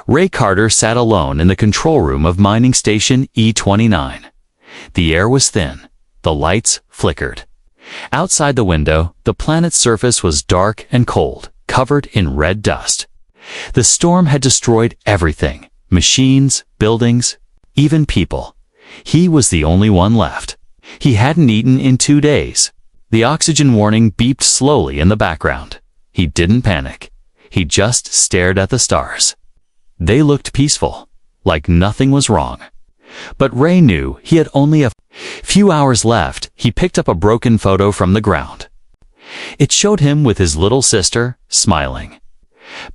Ray Carter sat alone in the control room of mining station E29. The air was thin. The lights flickered. Outside the window, the planet's surface was dark and cold, covered in red dust. The storm had destroyed everything: machines, buildings, even people. He was the only one left. He hadn't eaten in 2 days. The oxygen warning beeped slowly in the background. He didn't panic. He just stared at the stars. They looked peaceful, like nothing was wrong. But Ray knew he had only a few hours left. He picked up a broken photo from the ground. It showed him with his little sister, smiling.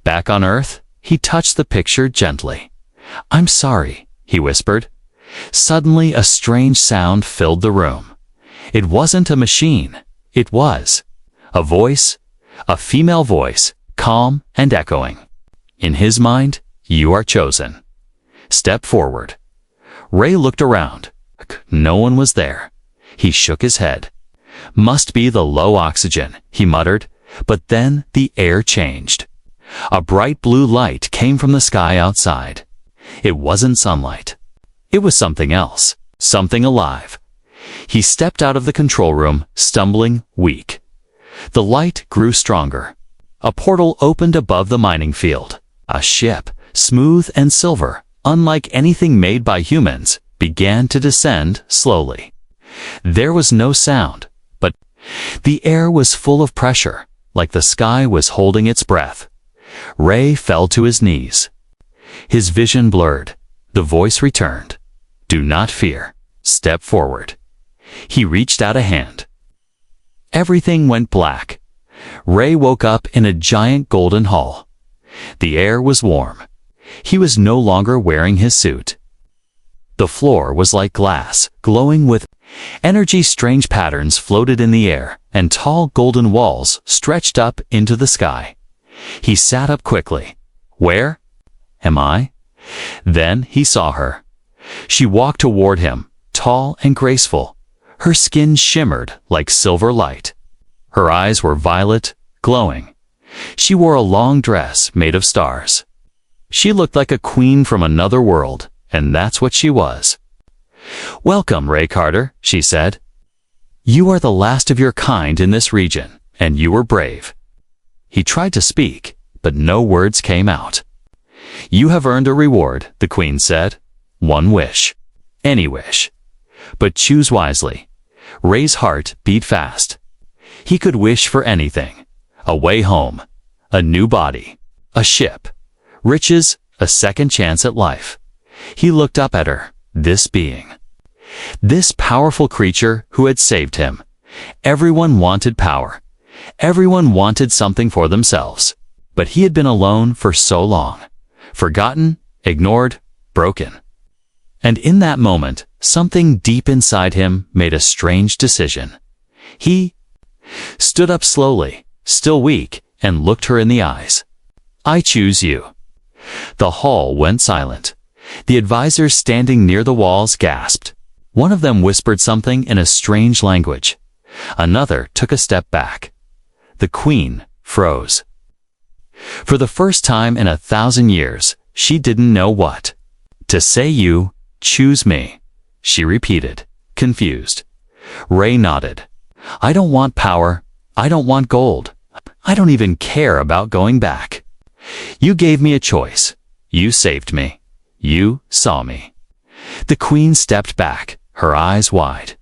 Back on Earth, he touched the picture gently. "I'm sorry," he whispered. Suddenly, a strange sound filled the room. It wasn't a machine. It was a voice, a female voice, calm and echoing. In his mind, "You are chosen. Step forward." Ray looked around. No one was there. He shook his head. "Must be the low oxygen," he muttered, but then the air changed. A bright blue light came from the sky outside. It wasn't sunlight. It was something else, something alive. He stepped out of the control room, stumbling, weak. The light grew stronger. A portal opened above the mining field. A ship, smooth and silver, unlike anything made by humans, began to descend slowly. There was no sound, but the air was full of pressure, like the sky was holding its breath. Ray fell to his knees. His vision blurred. The voice returned. "Do not fear. Step forward." He reached out a hand. Everything went black. Ray woke up in a giant golden hall. The air was warm. He was no longer wearing his suit. The floor was like glass, glowing with energy. Strange patterns floated in the air, and tall golden walls stretched up into the sky. He sat up quickly. "Where am I?" Then he saw her. She walked toward him, tall and graceful. Her skin shimmered like silver light. Her eyes were violet, glowing. She wore a long dress made of stars. She looked like a queen from another world, and that's what she was. "Welcome, Ray Carter," she said. "You are the last of your kind in this region, and you were brave." He tried to speak, but no words came out. "You have earned a reward," the queen said. "One wish. Any wish. But choose wisely." Ray's heart beat fast. He could wish for anything. A way home, a new body, a ship, riches, a second chance at life. He looked up at her, this being. This powerful creature who had saved him. Everyone wanted power. Everyone wanted something for themselves. But he had been alone for so long. Forgotten, ignored, broken. And in that moment, something deep inside him made a strange decision. He stood up slowly, still weak, and looked her in the eyes. "I choose you." The hall went silent. The advisors standing near the walls gasped. One of them whispered something in a strange language. Another took a step back. The queen froze. For the first time in 1,000 years, she didn't know what to say. "You choose me," she repeated, confused. Ray nodded. "I don't want power. I don't want gold. I don't even care about going back. You gave me a choice. You saved me. You saw me." The queen stepped back, her eyes wide.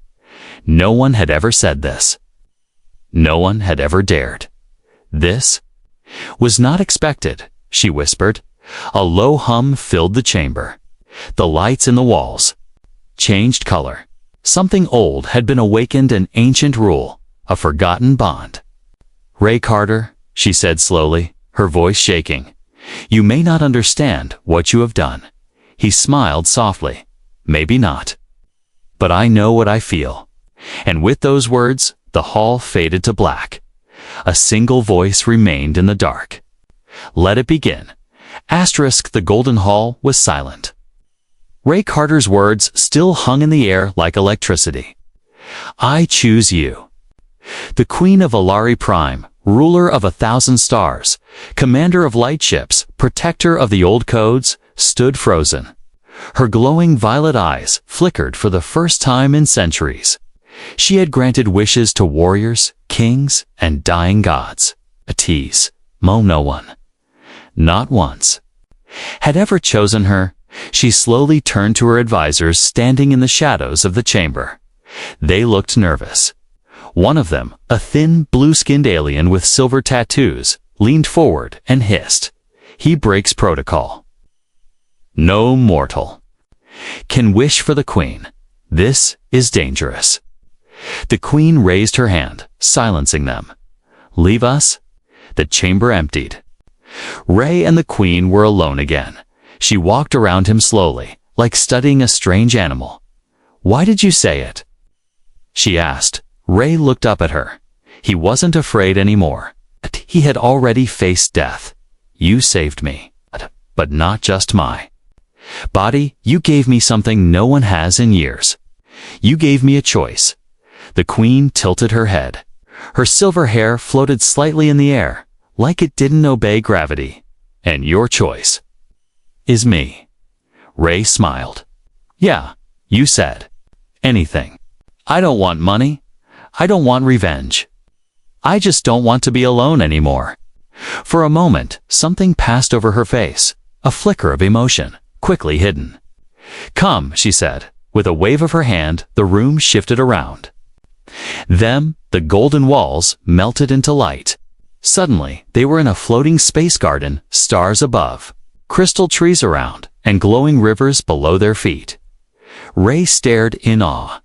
No one had ever said this. No one had ever dared. "This was not expected," she whispered. A low hum filled the chamber. The lights in the walls changed color. Something old had been awakened, an ancient rule, a forgotten bond. "Ray Carter," she said slowly, her voice shaking, "you may not understand what you have done." He smiled softly. "Maybe not. But I know what I feel." And with those words, the hall faded to black. A single voice remained in the dark. "Let it begin." The golden hall was silent. Ray Carter's words still hung in the air like electricity. "I choose you." The Queen of Alari Prime, ruler of 1,000 stars, commander of light ships, protector of the old codes, stood frozen. Her glowing violet eyes flickered for the first time in centuries. She had granted wishes to warriors, kings, and dying gods. A tease. No one, not once, had ever chosen her. She slowly turned to her advisors standing in the shadows of the chamber. They looked nervous. One of them, a thin, blue-skinned alien with silver tattoos, leaned forward and hissed, "He breaks protocol. No mortal can wish for the queen. This is dangerous." The queen raised her hand, silencing them. "Leave us." The chamber emptied. Ray and the queen were alone again. She walked around him slowly, like studying a strange animal. "Why did you say it?" she asked. Ray looked up at her. He wasn't afraid anymore. He had already faced death. "You saved me, but not just my body. You gave me something no one has in years. You gave me a choice." The queen tilted her head. Her silver hair floated slightly in the air, like it didn't obey gravity. "And your choice is me." Ray smiled. "Yeah, you said anything. I don't want money. I don't want revenge. I just don't want to be alone anymore." For a moment, something passed over her face, a flicker of emotion, quickly hidden. "Come," she said. With a wave of her hand, the room shifted around. The golden walls melted into light. Suddenly, they were in a floating space garden, stars above, crystal trees around, and glowing rivers below their feet. Ray stared in awe.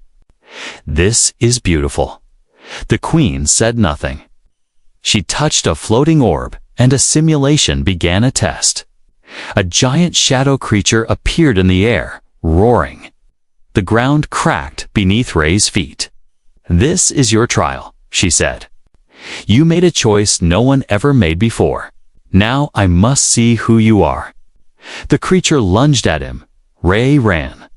"This is beautiful." The queen said nothing. She touched a floating orb, and a simulation began a test. A giant shadow creature appeared in the air, roaring. The ground cracked beneath Ray's feet. "This is your trial," she said. "You made a choice no one ever made before. Now I must see who you are." The creature lunged at him. Ray ran.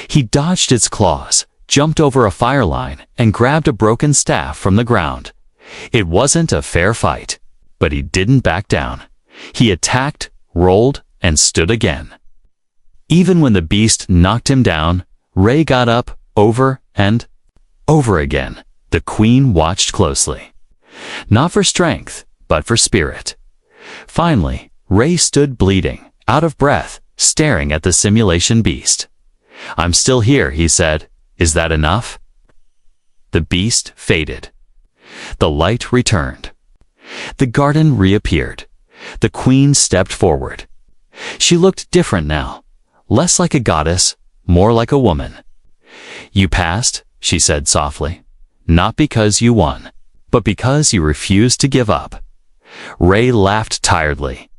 He dodged its claws, jumped over a fire line, and grabbed a broken staff from the ground. It wasn't a fair fight, but he didn't back down. He attacked, rolled, and stood again. Even when the beast knocked him down, Ray got up over and over again. The queen watched closely. Not for strength, but for spirit. Finally, Ray stood bleeding, out of breath, staring at the simulation beast. "I'm still here," he said. "Is that enough?" The beast faded. The light returned. The garden reappeared. The queen stepped forward. She looked different now, less like a goddess, more like a woman. "You passed," she said softly, "not because you won, but because you refused to give up." Ray laughed tiredly.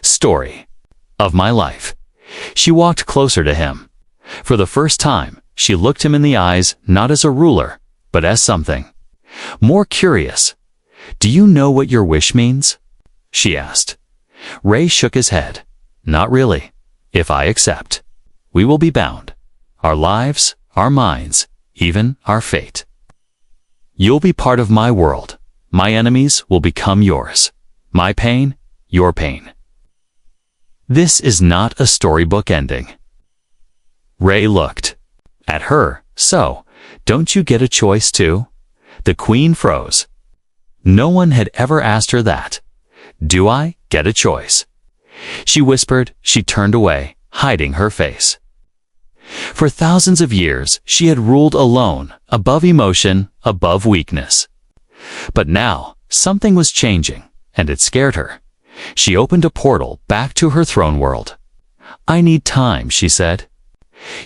"Story of my life." She walked closer to him. For the first time, she looked him in the eyes, not as a ruler, but as something more curious. "Do you know what your wish means?" she asked. Ray shook his head. "Not really. If I accept, we will be bound. Our lives, our minds, even our fate. You'll be part of my world. My enemies will become yours. My pain, your pain. This is not a storybook ending." Ray looked at her. "So, don't you get a choice too?" The queen froze. No one had ever asked her that. "Do I get a choice?" She whispered. She turned away, hiding her face. For thousands of years, she had ruled alone, above emotion, above weakness. But now, something was changing, and it scared her. She opened a portal back to her throne world. "I need time," she said.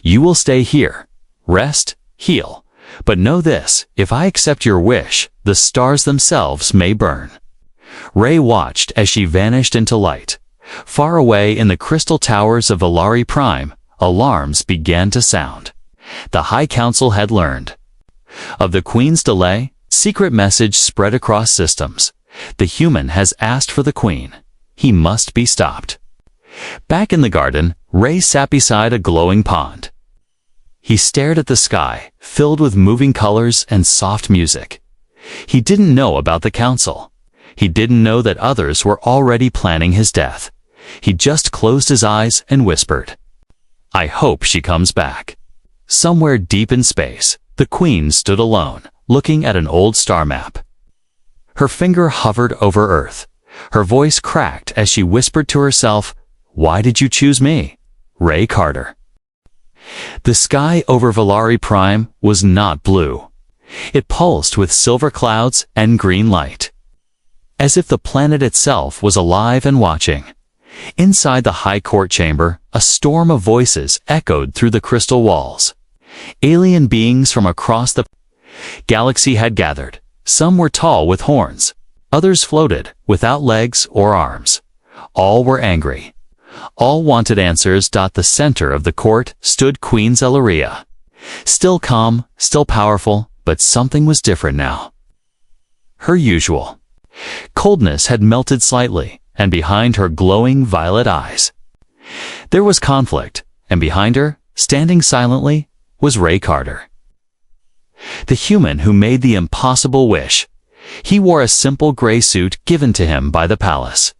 "You will stay here. Rest, heal. But know this, if I accept your wish, the stars themselves may burn." Ray watched as she vanished into light. Far away in the crystal towers of Valari Prime, alarms began to sound. The High Council had learned of the Queen's delay. Secret message spread across systems. The human has asked for the Queen. He must be stopped. Back in the garden, Ray sat beside a glowing pond. He stared at the sky, filled with moving colors and soft music. He didn't know about the council. He didn't know that others were already planning his death. He just closed his eyes and whispered, "I hope she comes back." Somewhere deep in space, the Queen stood alone, looking at an old star map. Her finger hovered over Earth. Her voice cracked as she whispered to herself, "Why did you choose me, Ray Carter?" The sky over Valari Prime was not blue. It pulsed with silver clouds and green light, as if the planet itself was alive and watching. Inside the High Court chamber, a storm of voices echoed through the crystal walls. Alien beings from across the galaxy had gathered. Some were tall with horns. Others floated, without legs or arms. All were angry. All wanted answers. The center of the court stood Queen Zelaria. Still calm, still powerful, but something was different now. Her usual coldness had melted slightly, and behind her glowing violet eyes, there was conflict, and behind her, standing silently, was Ray Carter. The human who made the impossible wish. He wore a simple gray suit given to him by the palace.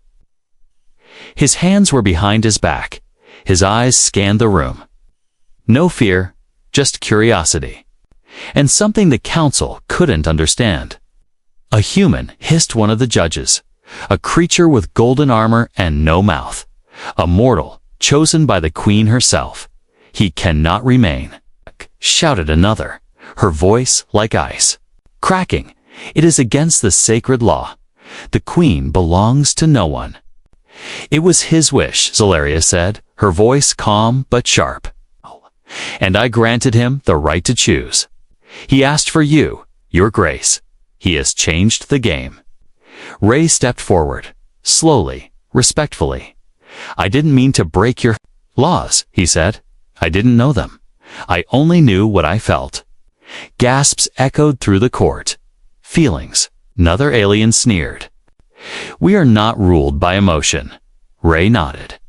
His hands were behind his back. His eyes scanned the room. No fear, just curiosity. And something the council couldn't understand. A human, hissed one of the judges. A creature with golden armor and no mouth. A mortal, chosen by the Queen herself. He cannot remain, shouted another, her voice like ice. Cracking. It is against the sacred law. The Queen belongs to no one. It was his wish, Zelaria said, her voice calm but sharp. And I granted him the right to choose. He asked for you, your grace. He has changed the game. Ray stepped forward, slowly, respectfully. I didn't mean to break your laws, he said. I didn't know them. I only knew what I felt. Gasps echoed through the court. Feelings. Another alien sneered. We are not ruled by emotion. Ray nodded.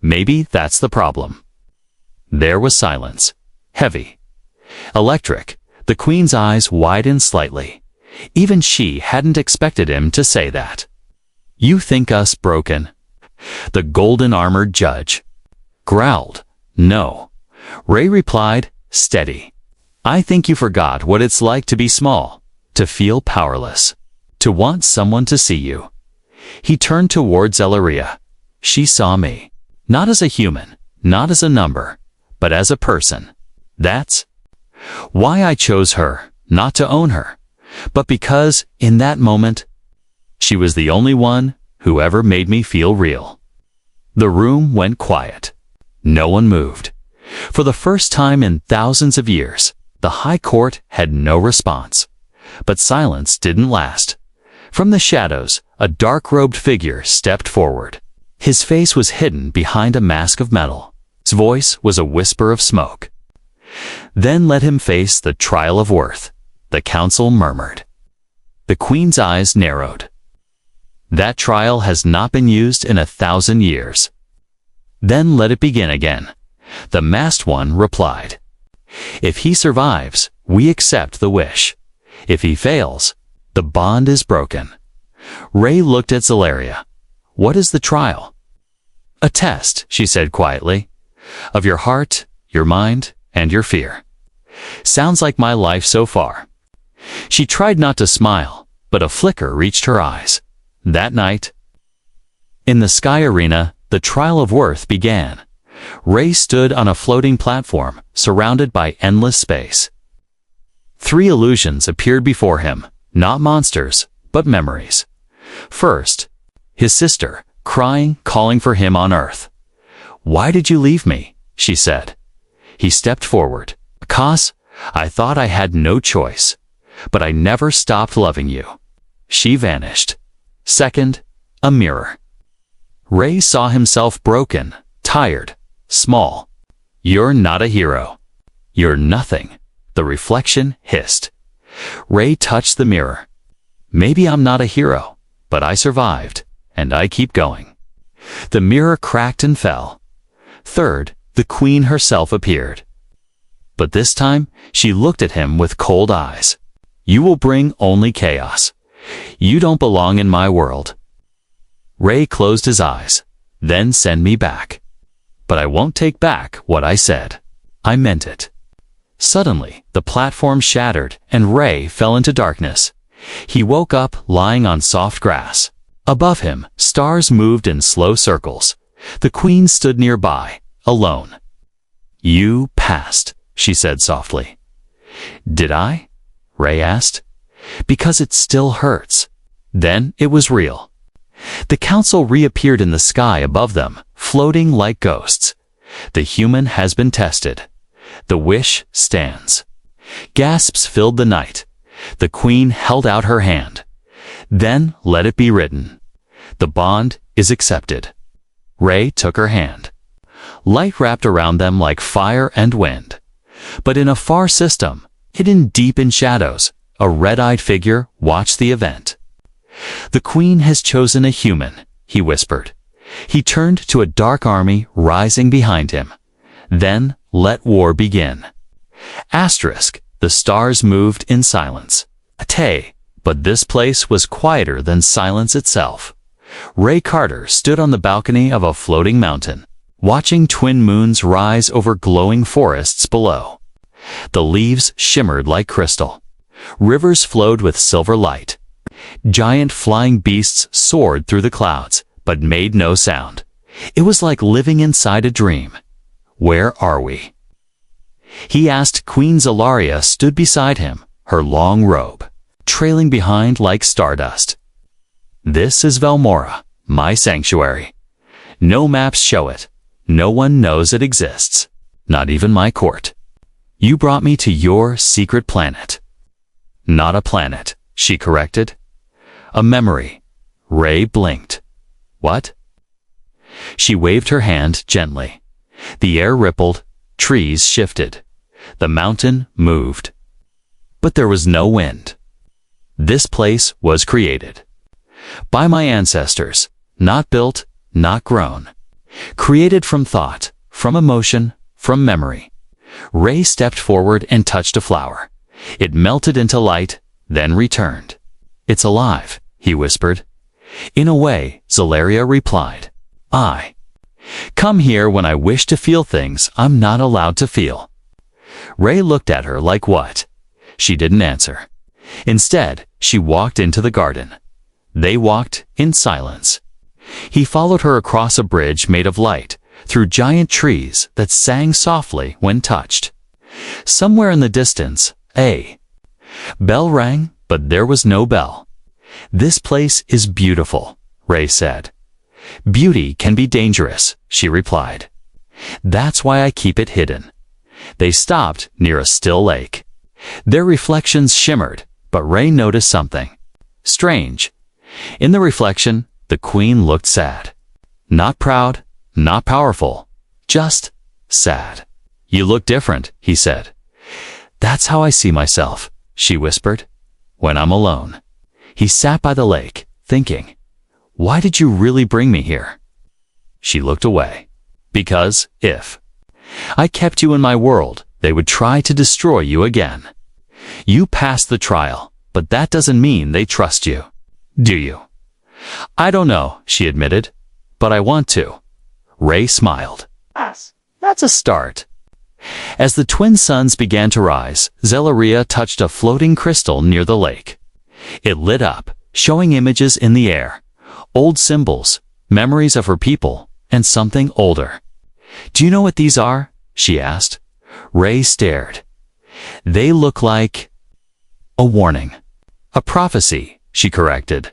Maybe that's the problem. There was silence. Heavy. Electric. The Queen's eyes widened slightly. Even she hadn't expected him to say that. You think us broken? The golden-armored judge growled. No. Ray replied, steady. I think you forgot what it's like to be small, to feel powerless, to want someone to see you. He turned toward Zelaria. She saw me, not as a human, not as a number, but as a person. That's why I chose her, not to own her, but because, in that moment, she was the only one who ever made me feel real. The room went quiet. No one moved. For the first time in thousands of years, the High Court had no response. But silence didn't last. From the shadows, a dark-robed figure stepped forward. His face was hidden behind a mask of metal. His voice was a whisper of smoke. Then let him face the trial of worth, the council murmured. The Queen's eyes narrowed. That trial has not been used in 1,000 years. Then let it begin again. The masked one replied. If he survives, we accept the wish. If he fails, the bond is broken. Ray looked at Zelaria. What is the trial? A test, she said quietly, of your heart, your mind, and your fear. Sounds like my life so far. She tried not to smile, but a flicker reached her eyes. That night, in the sky arena, the trial of worth began. Ray stood on a floating platform, surrounded by endless space. 3 illusions appeared before him, not monsters, but memories. First, his sister, crying, calling for him on Earth. Why did you leave me? She said. He stepped forward. Because I thought I had no choice, but I never stopped loving you. She vanished. Second, a mirror. Ray saw himself broken, tired, small. You're not a hero. You're nothing. The reflection hissed. Ray touched the mirror. Maybe I'm not a hero, but I survived, and I keep going. The mirror cracked and fell. Third, the Queen herself appeared. But this time, she looked at him with cold eyes. You will bring only chaos. You don't belong in my world. Ray closed his eyes. then send me back. But I won't take back what I said. I meant it. Suddenly, the platform shattered and Ray fell into darkness. He woke up lying on soft grass. Above him, stars moved in slow circles. The Queen stood nearby, alone. "You passed," she said softly. "Did I?" Ray asked. "Because it still hurts." Then it was real. The council reappeared in the sky above them, floating like ghosts. The human has been tested. The wish stands. Gasps filled the night. The Queen held out her hand. "Then let it be written. The bond is accepted." Ray took her hand. Light wrapped around them like fire and wind. But in a far system, hidden deep in shadows, a red-eyed figure watched the event. "The Queen has chosen a human," he whispered. He turned to a dark army rising behind him. "Then let war begin." Asterisk, the stars moved in silence. But this place was quieter than silence itself. Ray Carter stood on the balcony of a floating mountain, watching twin moons rise over glowing forests below. The leaves shimmered like crystal. Rivers flowed with silver light. Giant flying beasts soared through the clouds, but made no sound. It was like living inside a dream. "Where are we?" he asked. Queen Zalaria stood beside him, her long robe trailing behind like stardust. "This is Velmora, my sanctuary. No maps show it. No one knows it exists. Not even my court. You brought me to your secret planet." "Not a planet," she corrected. "A memory." Ray blinked. "What?" She waved her hand gently. The air rippled, trees shifted. The mountain moved. But there was no wind. This place was created. By my ancestors, not built, not grown. Created from thought, from emotion, from memory. Ray stepped forward and touched a flower. It melted into light, then returned. "It's alive," he whispered. "In a way," Zalaria replied. "I come here when I wish to feel things I'm not allowed to feel." Ray looked at her like what? She didn't answer. Instead, she walked into the garden. They walked in silence. He followed her across a bridge made of light, through giant trees that sang softly when touched. Somewhere in the distance, a bell rang, but there was no bell. "This place is beautiful," Ray said. "Beauty can be dangerous," she replied. "That's why I keep it hidden." They stopped near a still lake. Their reflections shimmered, but Ray noticed something strange. In the reflection, the Queen looked sad. Not proud, not powerful, just sad. "You look different," he said. "That's how I see myself," she whispered. "When I'm alone." He sat by the lake, thinking, "Why did you really bring me here?" She looked away. "Because, if I kept you in my world, they would try to destroy you again. You passed the trial, but that doesn't mean they trust you. Do you?" "I don't know," she admitted, "but I want to." Ray smiled. That's a start." As the twin suns began to rise, Zalaria touched a floating crystal near the lake. It lit up, showing images in the air, old symbols, memories of her people, and something older. "Do you know what these are?" she asked. Ray stared. "They look like a warning. A prophecy," she corrected.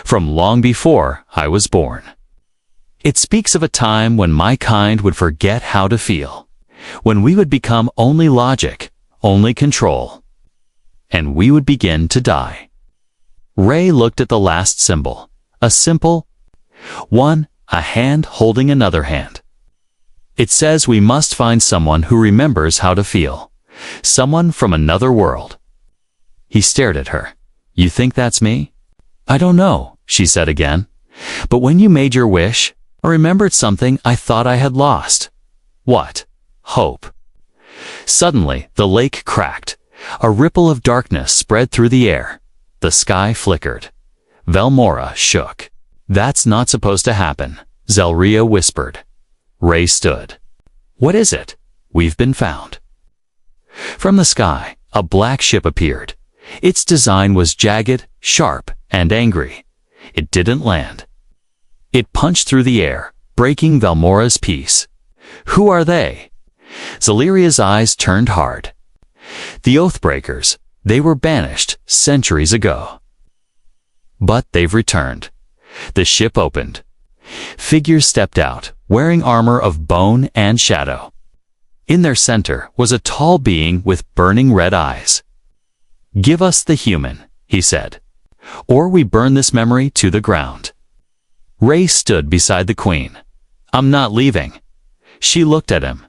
"From long before I was born. It speaks of a time when my kind would forget how to feel, when we would become only logic, only control, and we would begin to die." Ray looked at the last symbol, a simple one, a hand holding another hand. "It says we must find someone who remembers how to feel, someone from another world." He stared at her. "You think that's me?" "I don't know," she said again. "But when you made your wish, I remembered something I thought I had lost." "What?" "Hope." Suddenly, the lake cracked. A ripple of darkness spread through the air. The sky flickered. Velmora shook. "That's not supposed to happen," Zelria whispered. Ray stood. What is it? We've been found. From the sky, a black ship appeared. Its design was jagged, sharp, and angry. It didn't land. It punched through the air, breaking Velmora's peace. Who are they? Zeliria's eyes turned hard. The Oathbreakers. They were banished centuries ago. But they've returned. The ship opened. Figures stepped out, wearing armor of bone and shadow. In their center was a tall being with burning red eyes. Give us the human, he said, or we burn this memory to the ground. Ray stood beside the queen. I'm not leaving. She looked at him.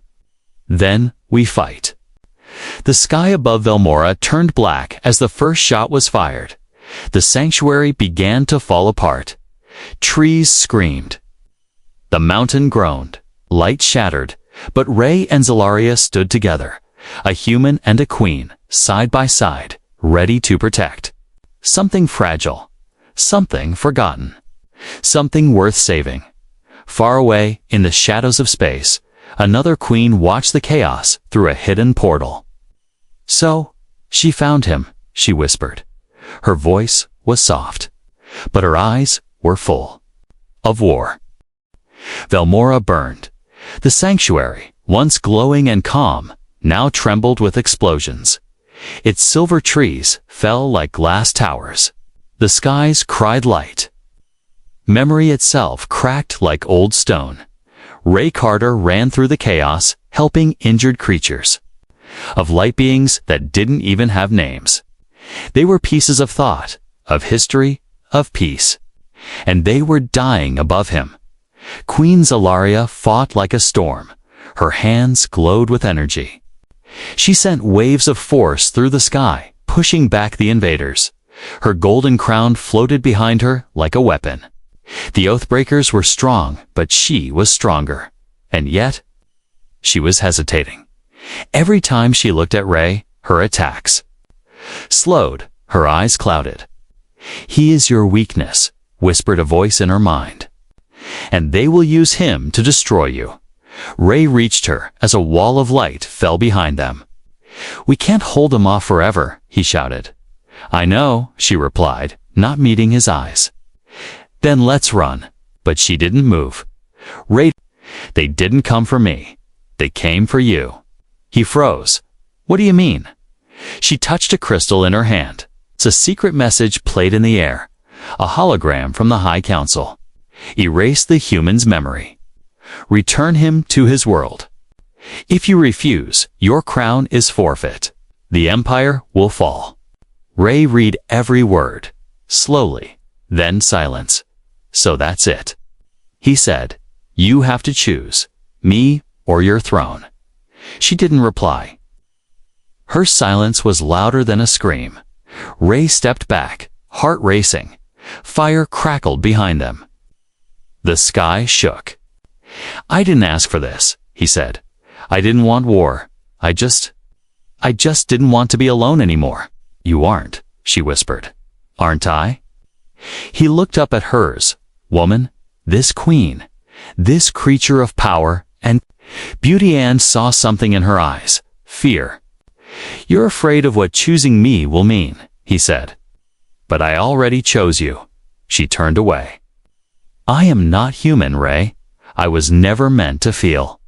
Then we fight. The sky above Velmora turned black as the first shot was fired. The sanctuary began to fall apart. Trees screamed. The mountain groaned. Light shattered, but Ray and Zelaria stood together, a human and a queen, side by side, ready to protect. Something fragile, something forgotten, something worth saving. Far away, in the shadows of space, another queen watched the chaos through a hidden portal. So, she found him, she whispered. Her voice was soft, but her eyes were full of war. Velmora burned. The sanctuary, once glowing and calm, now trembled with explosions. Its silver trees fell like glass towers. The skies cried light. Memory itself cracked like old stone. Ray Carter ran through the chaos, helping injured creatures. Of light beings that didn't even have names. They were pieces of thought, of history, of peace. And they were dying above him. Queen Zelaria fought like a storm. Her hands glowed with energy. She sent waves of force through the sky, pushing back the invaders. Her golden crown floated behind her like a weapon. The Oathbreakers were strong, but she was stronger. And yet, she was hesitating. Every time she looked at Ray, her attacks slowed, her eyes clouded. He is your weakness, whispered a voice in her mind. And they will use him to destroy you. Ray reached her as a wall of light fell behind them. We can't hold them off forever, he shouted. I know, she replied, not meeting his eyes. Then let's run. But she didn't move. Ray, they didn't come for me. They came for you. He froze. What do you mean? She touched a crystal in her hand. It's a secret message played in the air. A hologram from the High Council. Erase the human's memory. Return him to his world. If you refuse, your crown is forfeit. The empire will fall. Ray read every word, slowly, then silence. So that's it. He said, you have to choose, me or your throne. She didn't reply. Her silence was louder than a scream. Ray stepped back, heart racing. Fire crackled behind them. The sky shook. I didn't ask for this, he said. I didn't want war. I just didn't want to be alone anymore. You aren't, she whispered. Aren't I? He looked up at hers. Woman, this queen, this creature of power and beauty, and saw something in her eyes. Fear. You're afraid of what choosing me will mean, he said. But I already chose you. She turned away. I am not human, Ray. I was never meant to feel.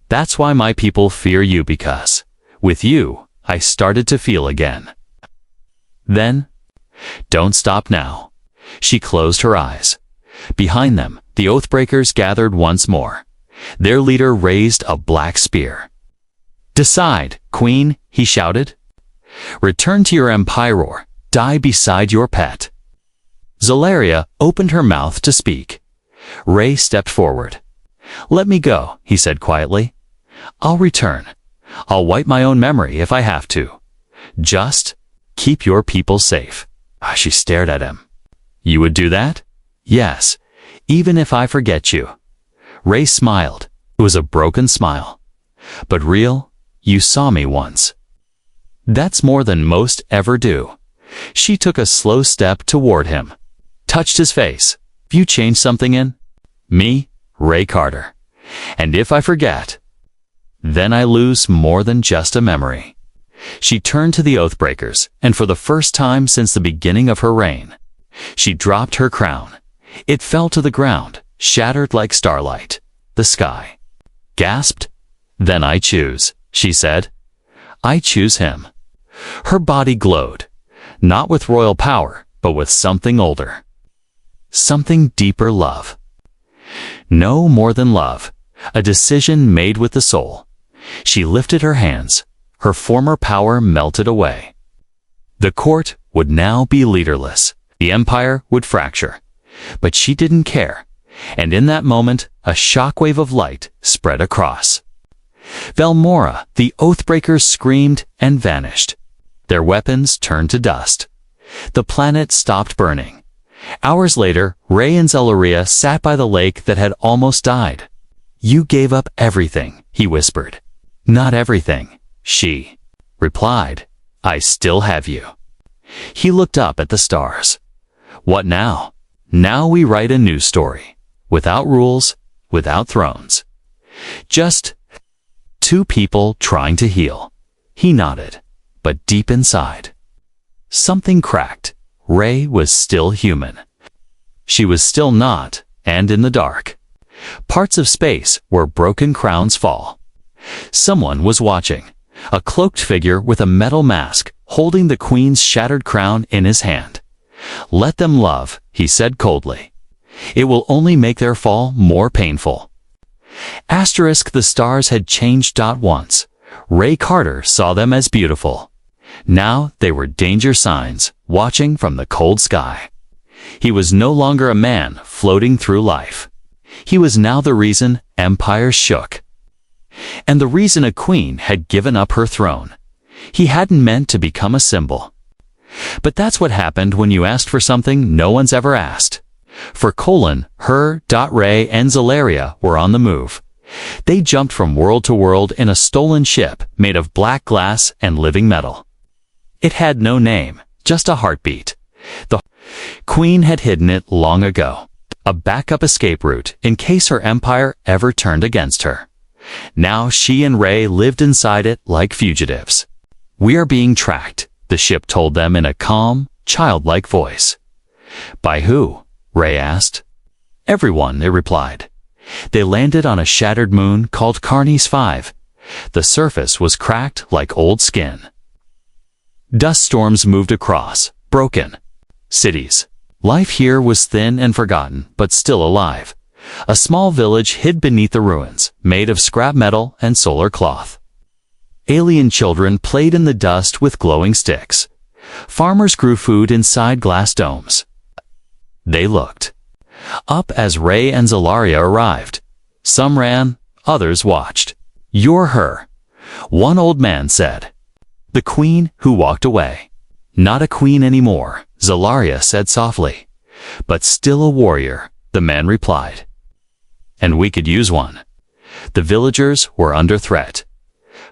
That's why my people fear you, because with you, I started to feel again. Then, don't stop now. She closed her eyes. Behind them, the Oathbreakers gathered once more. Their leader raised a black spear. Decide, Queen, he shouted. Return to your empire. Die beside your pet. Zelaria opened her mouth to speak. Ray stepped forward. Let me go, he said quietly. I'll return. I'll wipe my own memory if I have to. Just keep your people safe. She stared at him. You would do that? Yes, even if I forget you. Ray smiled. It was a broken smile. But real, you saw me once. That's more than most ever do. She took a slow step toward him. Touched his face. Have you changed something in? Me, Ray Carter. And if I forget, then I lose more than just a memory. She turned to the Oathbreakers, and for the first time since the beginning of her reign, she dropped her crown. It fell to the ground, shattered like starlight. The sky gasped. Then I choose, she said. I choose him. Her body glowed, not with royal power, but with something older. Something deeper, love. No more than love, a decision made with the soul. She lifted her hands. Her former power melted away. The court would now be leaderless. The empire would fracture. But she didn't care. And in that moment, a shockwave of light spread across. Velmora, the Oathbreakers screamed and vanished. Their weapons turned to dust. The planet stopped burning. Hours later, Ray and Zelaria sat by the lake that had almost died. You gave up everything, he whispered. Not everything, she replied. I still have you. He looked up at the stars. What now? Now we write a new story. Without rules, without thrones. Just two people trying to heal. He nodded, but deep inside, something cracked. Ray was still human. She was still not, and in the dark. Parts of space where broken crowns fall. Someone was watching. A cloaked figure with a metal mask, holding the queen's shattered crown in his hand. Let them love, he said coldly. It will only make their fall more painful. Asterisk, the stars had changed. Once, Ray Carter saw them as beautiful. Now they were danger signs, watching from the cold sky. He was no longer a man floating through life. He was now the reason empires shook. And the reason a queen had given up her throne. He hadn't meant to become a symbol. But that's what happened when you asked for something no one's ever asked. For Ray and Zelaria were on the move. They jumped from world to world in a stolen ship made of black glass and living metal. It had no name, just a heartbeat. The queen had hidden it long ago. A backup escape route in case her empire ever turned against her. Now she and Ray lived inside it like fugitives. We are being tracked, the ship told them in a calm, childlike voice. By who? Ray asked. Everyone, they replied. They landed on a shattered moon called Carnes 5. The surface was cracked like old skin. Dust storms moved across, broken cities. Life here was thin and forgotten, but still alive. A small village hid beneath the ruins, made of scrap metal and solar cloth. Alien children played in the dust with glowing sticks. Farmers grew food inside glass domes. They looked up as Ray and Zelaria arrived. Some ran, others watched. You're her, one old man said. The queen who walked away. Not a queen anymore, Zelaria said softly. But still a warrior, the man replied. And we could use one. The villagers were under threat.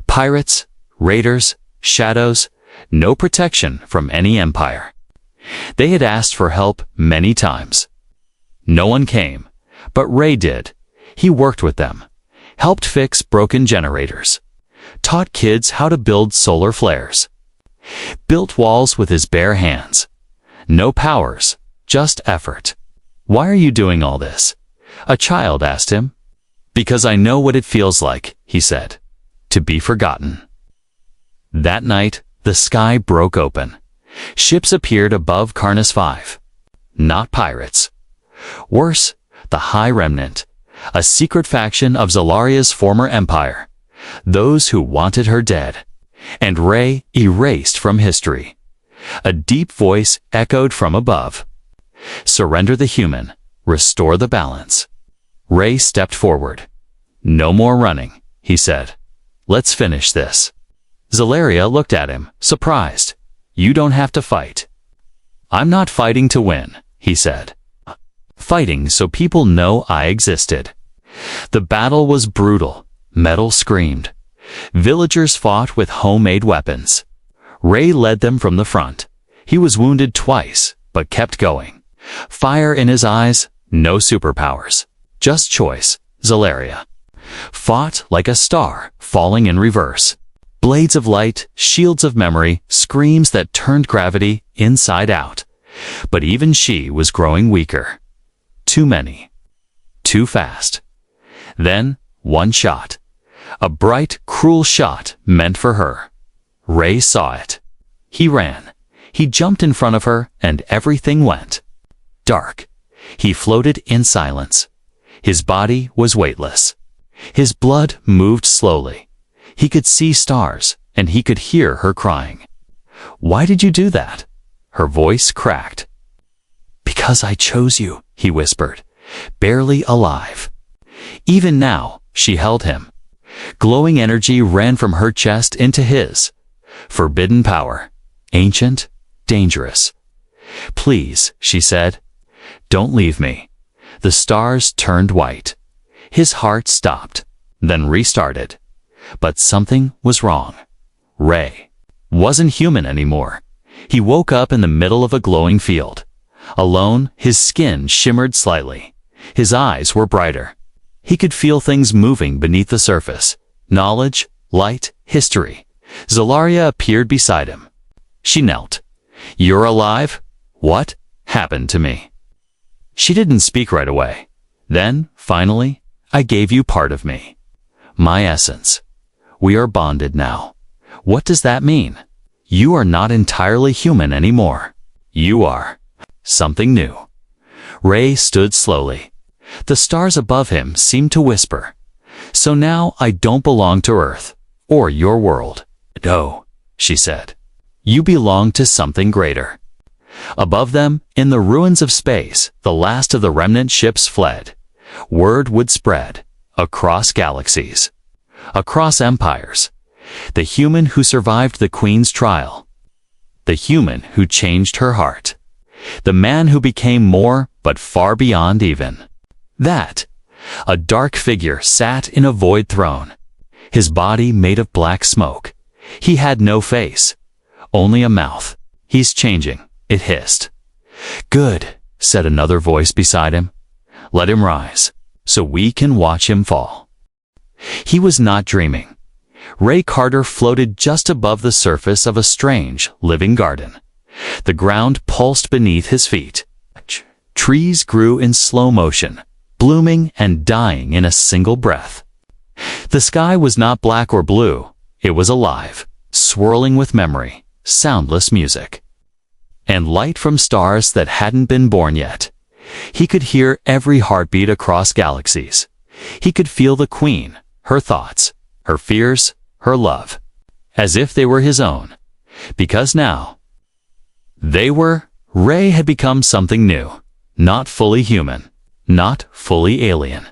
Pirates, raiders, shadows, no protection from any empire. They had asked for help many times. No one came, but Ray did. He worked with them, helped fix broken generators, taught kids how to build solar flares, built walls with his bare hands. No powers, just effort. Why are you doing all this? A child asked him. Because I know what it feels like, he said, to be forgotten. That night, the sky broke open. Ships appeared above Carnes 5. Not pirates. Worse, the High Remnant, a secret faction of Zelaria's former empire. Those who wanted her dead. And Ray erased from history. A deep voice echoed from above. Surrender the human. Restore the balance. Ray stepped forward. No more running, he said. Let's finish this. Zelaria looked at him, surprised. You don't have to fight. I'm not fighting to win, he said. Fighting so people know I existed. The battle was brutal. Metal screamed. Villagers fought with homemade weapons. Ray led them from the front. He was wounded twice, but kept going. Fire in his eyes, no superpowers. just choice, Zalaria. Fought like a star, falling in reverse. Blades of light, shields of memory, screams that turned gravity inside out. But even she was growing weaker. Too many. Too fast. Then, one shot. A bright, cruel shot meant for her. Ray saw it. He ran. He jumped in front of her, and everything went dark. He floated in silence. His body was weightless. His blood moved slowly. He could see stars, and he could hear her crying. "Why did you do that?" Her voice cracked. "Because I chose you," he whispered, barely alive. Even now, she held him. Glowing energy ran from her chest into his. Forbidden power. Ancient, dangerous. "Please," she said, "don't leave me." The stars turned white. His heart stopped, then restarted. But something was wrong. Ray wasn't human anymore. He woke up in the middle of a glowing field. Alone, his skin shimmered slightly. His eyes were brighter. He could feel things moving beneath the surface. Knowledge, light, history. Zalaria appeared beside him. She knelt. "You're alive? What happened to me?" She didn't speak right away. Then, finally, "I gave you part of me. My essence. We are bonded now." "What does that mean?" "You are not entirely human anymore. You are something new." Ray stood slowly. The stars above him seemed to whisper. "So now I don't belong to Earth, or your world." "No," she said. "You belong to something greater." Above them, in the ruins of space, the last of the remnant ships fled. Word would spread, across galaxies, across empires. The human who survived the Queen's trial. The human who changed her heart. The man who became more, but far beyond even that. A dark figure sat in a void throne. His body made of black smoke. He had no face, only a mouth. "He's changing," it hissed. "Good," said another voice beside him. "Let him rise, so we can watch him fall." He was not dreaming. Ray Carter floated just above the surface of a strange, living garden. The ground pulsed beneath his feet. Trees grew in slow motion, blooming and dying in a single breath. The sky was not black or blue. It was alive, swirling with memory, soundless music, and light from stars that hadn't been born yet. He could hear every heartbeat across galaxies. He could feel the Queen, her thoughts, her fears, her love, as if they were his own. Because now, Ray had become something new, not fully human, not fully alien.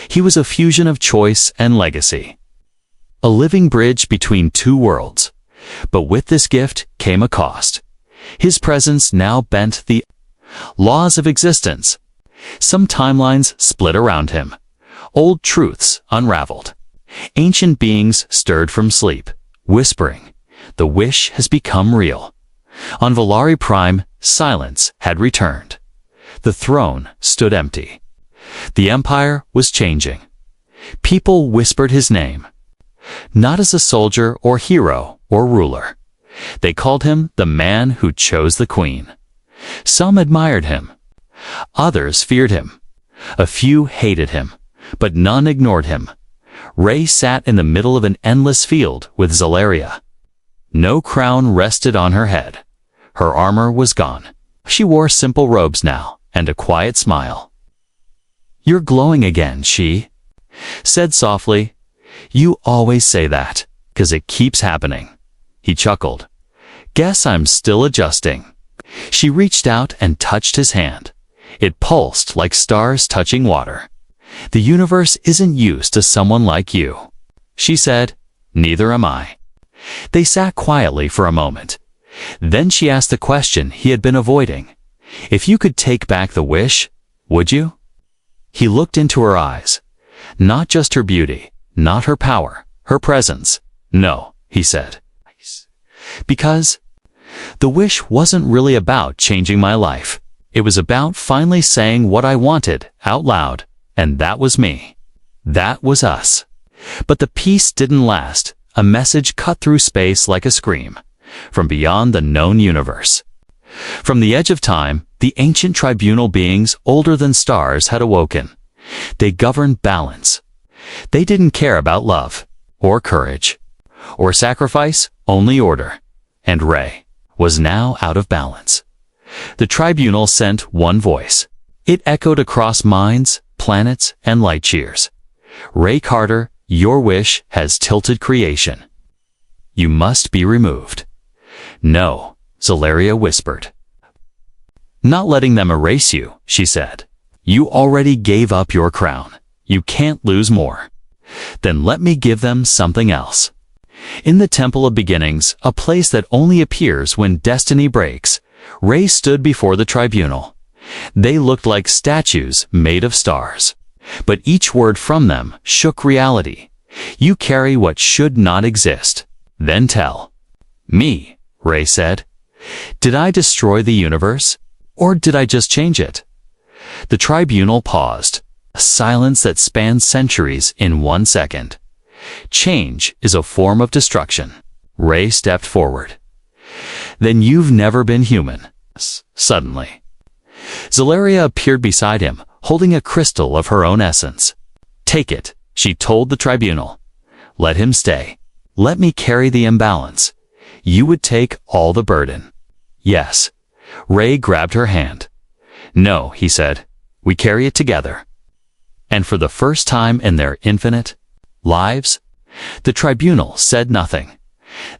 He was a fusion of choice and legacy. A living bridge between two worlds. But with this gift came a cost. His presence now bent the laws of existence. Some timelines split around him. Old truths unraveled. Ancient beings stirred from sleep, whispering, "The wish has become real." On Valari Prime, silence had returned. The throne stood empty. The Empire was changing. People whispered his name. Not as a soldier or hero or ruler. They called him the man who chose the Queen. Some admired him. Others feared him. A few hated him, but none ignored him. Ray sat in the middle of an endless field with Zalaria. No crown rested on her head. Her armor was gone. She wore simple robes now, and a quiet smile. "You're glowing again," she said softly. "You always say that, 'cause it keeps happening." He chuckled. "Guess I'm still adjusting." She reached out and touched his hand. It pulsed like stars touching water. "The universe isn't used to someone like you," she said. "Neither am I." They sat quietly for a moment. Then she asked the question he had been avoiding. "If you could take back the wish, would you?" He looked into her eyes. Not just her beauty, not her power, her presence. "No," he said. "Because the wish wasn't really about changing my life. It was about finally saying what I wanted out loud. And that was me. That was us. But the peace didn't last. A message cut through space like a scream, from beyond the known universe. From the edge of time, the ancient tribunal beings older than stars had awoken. They governed balance. They didn't care about love, or courage, or sacrifice, only order. And Ray was now out of balance. The tribunal sent one voice. It echoed across minds, planets, and light years. Ray Carter, your wish has tilted creation. You must be removed. No, Zolaria whispered. Not letting them erase you, she said. You already gave up your crown. You can't lose more. Then let me give them something else. In the Temple of Beginnings, a place that only appears when destiny breaks, Ray stood before the tribunal. They looked like statues made of stars. But each word from them shook reality. You carry what should not exist. Then tell. Me, Ray said. Did I destroy the universe? Or did I just change it? The tribunal paused, a silence that spanned centuries in 1 second. Change is a form of destruction. Ray stepped forward. Then you've never been human. Suddenly. Zolaria appeared beside him, holding a crystal of her own essence. Take it, she told the tribunal. Let him stay. Let me carry the imbalance. You would take all the burden. Yes. Ray grabbed her hand. No, he said. We carry it together. And for the first time in their infinite lives, the tribunal said nothing.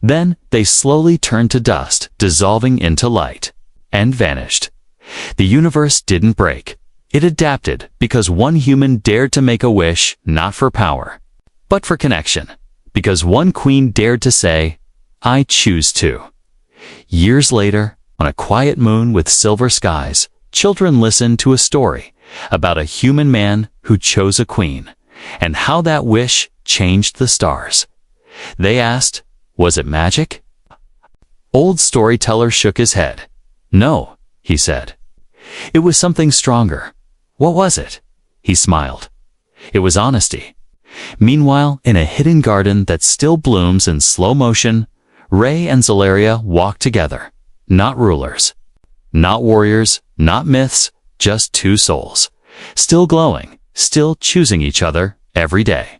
Then they slowly turned to dust, dissolving into light, and vanished. The universe didn't break. It adapted because one human dared to make a wish, not for power, but for connection. Because one queen dared to say, I choose to. Years later, on a quiet moon with silver skies, children listened to a story about a human man who chose a queen, and how that wish changed the stars. They asked, was it magic? Old storyteller shook his head. No, he said. It was something stronger. What was it? He smiled. It was honesty. Meanwhile, in a hidden garden that still blooms in slow motion, Ray and Zolaria walked together. Not rulers, not warriors, not myths, just two souls. Still glowing, still choosing each other every day.